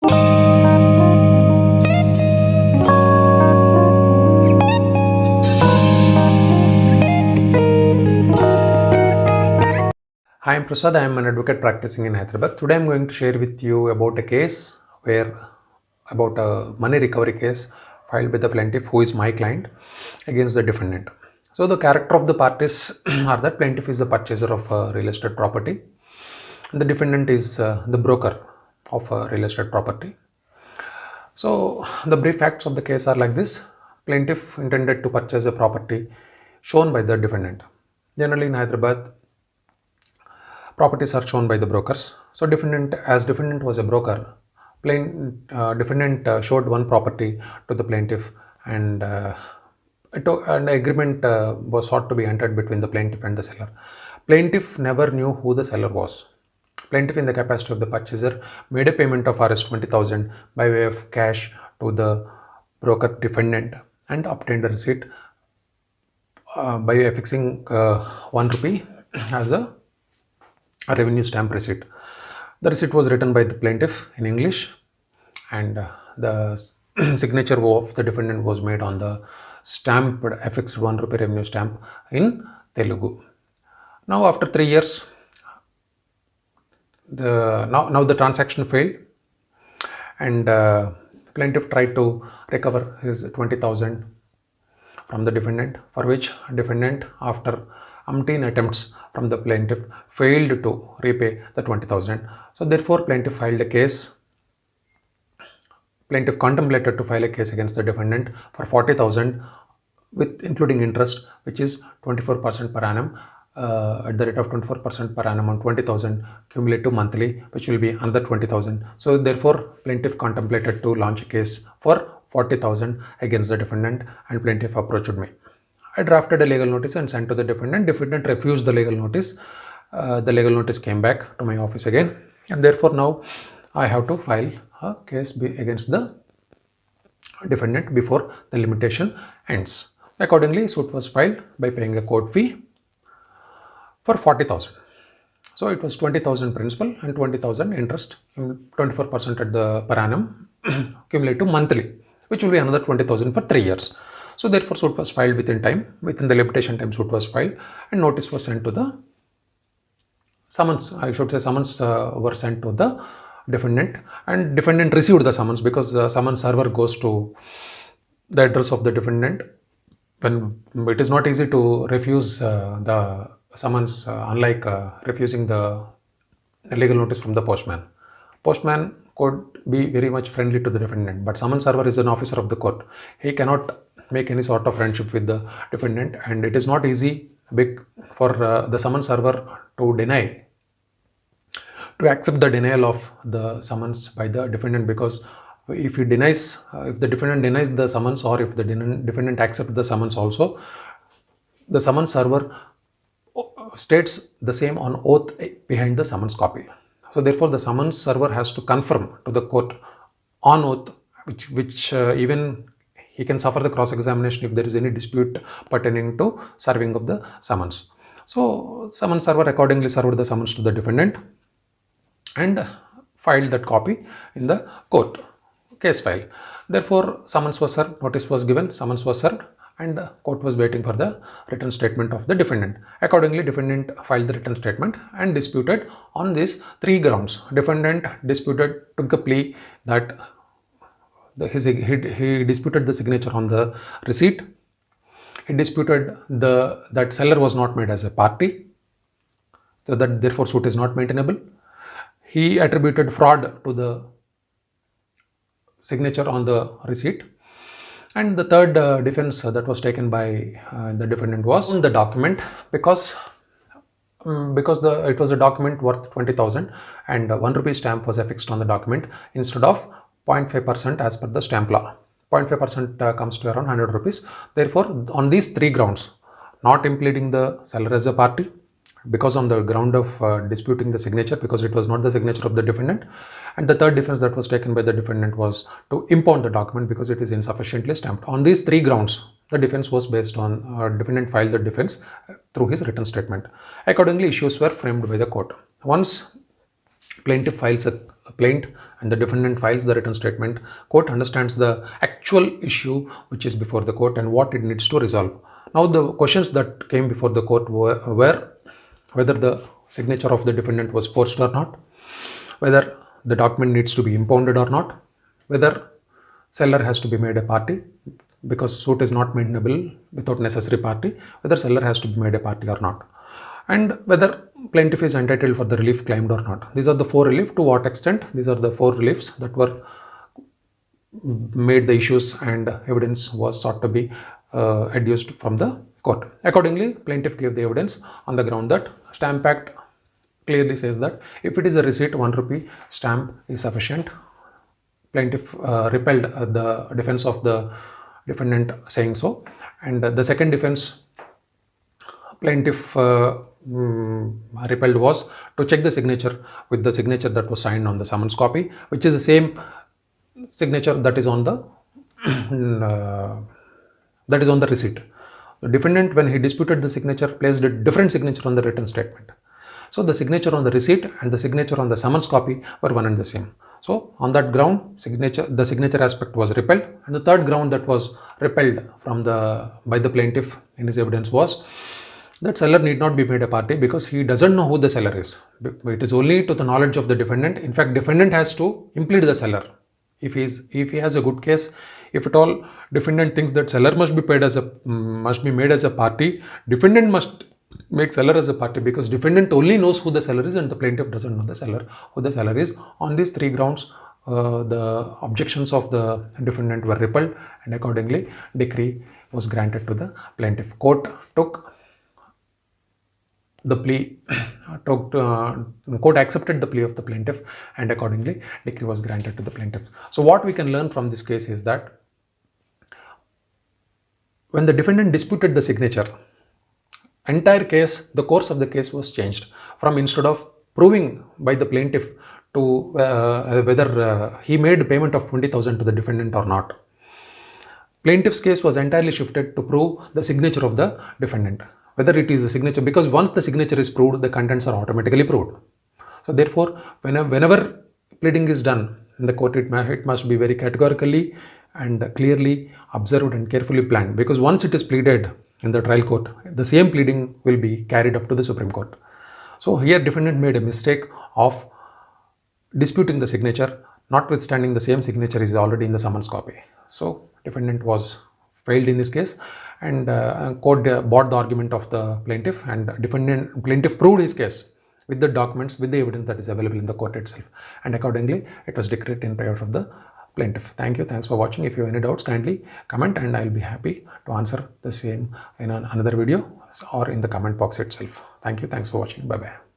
Hi, I'm Prasad. I am an advocate practicing in Hyderabad. Today I'm going to share with you about a case about a money recovery case filed by the plaintiff, who is my client, against the defendant. So the character of the parties are that plaintiff is the purchaser of a real estate property and the defendant is the broker of a real estate property. So the brief facts of the case are like this. Plaintiff intended to purchase a property shown by the defendant. Generally in Hyderabad, properties are shown by the brokers. So defendant was a broker, defendant showed one property to the plaintiff, and an agreement was sought to be entered between the plaintiff and the seller. Plaintiff never knew who the seller was. Plaintiff, in the capacity of the purchaser, made a payment of Rs 20,000 by way of cash to the broker defendant and obtained a receipt by affixing 1 rupee as a revenue stamp receipt. The receipt was written by the plaintiff in English, and the signature of the defendant was made on the stamped affixed 1 rupee revenue stamp in Telugu. Now, after 3 years, the transaction failed, and plaintiff tried to recover his 20,000 from the defendant, for which defendant, after umpteen attempts from the plaintiff, failed to repay the 20,000. So therefore plaintiff filed a case. Plaintiff contemplated to file a case against the defendant for 40,000 with including interest, which is 24% per annum, at the rate of 24% per annum on 20,000 cumulative monthly, which will be another 20,000. So therefore plaintiff contemplated to launch a case for 40,000 against the defendant, and plaintiff approached me. I drafted a legal notice and sent to the defendant. Defendant refused the legal notice. The legal notice came back to my office again, and therefore now I have to file a case against the defendant before the limitation ends. Accordingly, suit was filed by paying a court fee for 40,000. So it was 20,000 principal and 20,000 interest, 24% at the per annum cumulative monthly, which will be another 20,000 for 3 years. So therefore suit was filed within the limitation time. Suit was filed and notice was sent to the summons. I should say summons were sent to the defendant, and defendant received the summons, because the summons server goes to the address of the defendant. When it is not easy to refuse the summons, unlike refusing the legal notice from the postman. Postman could be very much friendly to the defendant, but summons server is an officer of the court. He cannot make any sort of friendship with the defendant, and it is not easy for the summons server to accept the denial of the summons by the defendant, because if the defendant denies the summons, or if the defendant accepts the summons also, the summons server states the same on oath behind the summons copy. So therefore the summons server has to confirm to the court on oath, which even he can suffer the cross-examination if there is any dispute pertaining to serving of the summons. So summons server accordingly served the summons to the defendant and filed that copy in the court case file. Therefore summons was served, notice was given, summons was served, and court was waiting for the written statement of the defendant. Accordingly, defendant filed the written statement and disputed on these 3 grounds. Defendant took a plea that he disputed the signature on the receipt. He disputed that seller was not made as a party, so that therefore suit is not maintainable. He attributed fraud to the signature on the receipt. And the third defense that was taken by the defendant was the document, because it was a document worth 20,000 and 1 rupee stamp was affixed on the document instead of 0.5% as per the stamp law. 0.5% comes to around 100 rupees. Therefore, on these 3 grounds, not impleading the seller as a party, because on the ground of disputing the signature, because it was not the signature of the defendant, and the third defense that was taken by the defendant was to impound the document because it is insufficiently stamped. On these 3 grounds, the defense was based on defendant filed the defense through his written statement. Accordingly, issues were framed by the court. Once plaintiff files a plaint and the defendant files the written statement, court understands the actual issue which is before the court and what it needs to resolve. Now the questions that came before the court were whether the signature of the defendant was forged or not, whether the document needs to be impounded or not, whether seller has to be made a party because suit is not maintainable without necessary party, whether seller has to be made a party or not, and whether plaintiff is entitled for the relief claimed or not. These are the four reliefs. To what extent? These are the four reliefs that were made the issues and evidence was sought to be adduced from the court. Accordingly, plaintiff gave the evidence on the ground that Stamp Act clearly says that if it is a receipt, 1 rupee stamp is sufficient. Plaintiff repelled the defense of the defendant saying so, and the second defense plaintiff repelled was to check the signature with the signature that was signed on the summons copy, which is the same signature that is on the receipt. The defendant, when he disputed the signature, placed a different signature on the written statement. So the signature on the receipt and the signature on the summons copy were one and the same. So on that ground, the signature aspect was repelled, and the third ground that was repelled by the plaintiff in his evidence was that seller need not be made a party because he doesn't know who the seller is. It is only to the knowledge of the defendant. In fact, defendant has to implead the seller. If he has a good case, if at all defendant thinks that seller must be made as a party, defendant must make seller as a party because defendant only knows who the seller is and the plaintiff doesn't know who the seller is. On these three grounds, the objections of the defendant were repelled, and accordingly decree was granted to the plaintiff. Court took the plea, court accepted the plea of the plaintiff, and accordingly decree was granted to the plaintiff. So what we can learn from this case is that when the defendant disputed the signature, entire case, the course of the case was changed from, instead of proving by the plaintiff to whether he made payment of 20,000 to the defendant or not, plaintiff's case was entirely shifted to prove the signature of the defendant, whether it is the signature, because once the signature is proved, the contents are automatically proved. So therefore, whenever pleading is done in the court, it must be very categorically and clearly observed and carefully planned, because once it is pleaded in the trial court, the same pleading will be carried up to the Supreme Court. So here defendant made a mistake of disputing the signature, notwithstanding the same signature is already in the summons copy. So defendant was failed in this case, and court bought the argument of the plaintiff, and plaintiff proved his case with the documents, with the evidence that is available in the court itself, and accordingly it was decreed in favor of the plaintiff. Thank you. Thanks for watching. If you have any doubts, kindly comment and I will be happy to answer the same in another video or in the comment box itself. Thank you. Thanks for watching. Bye bye.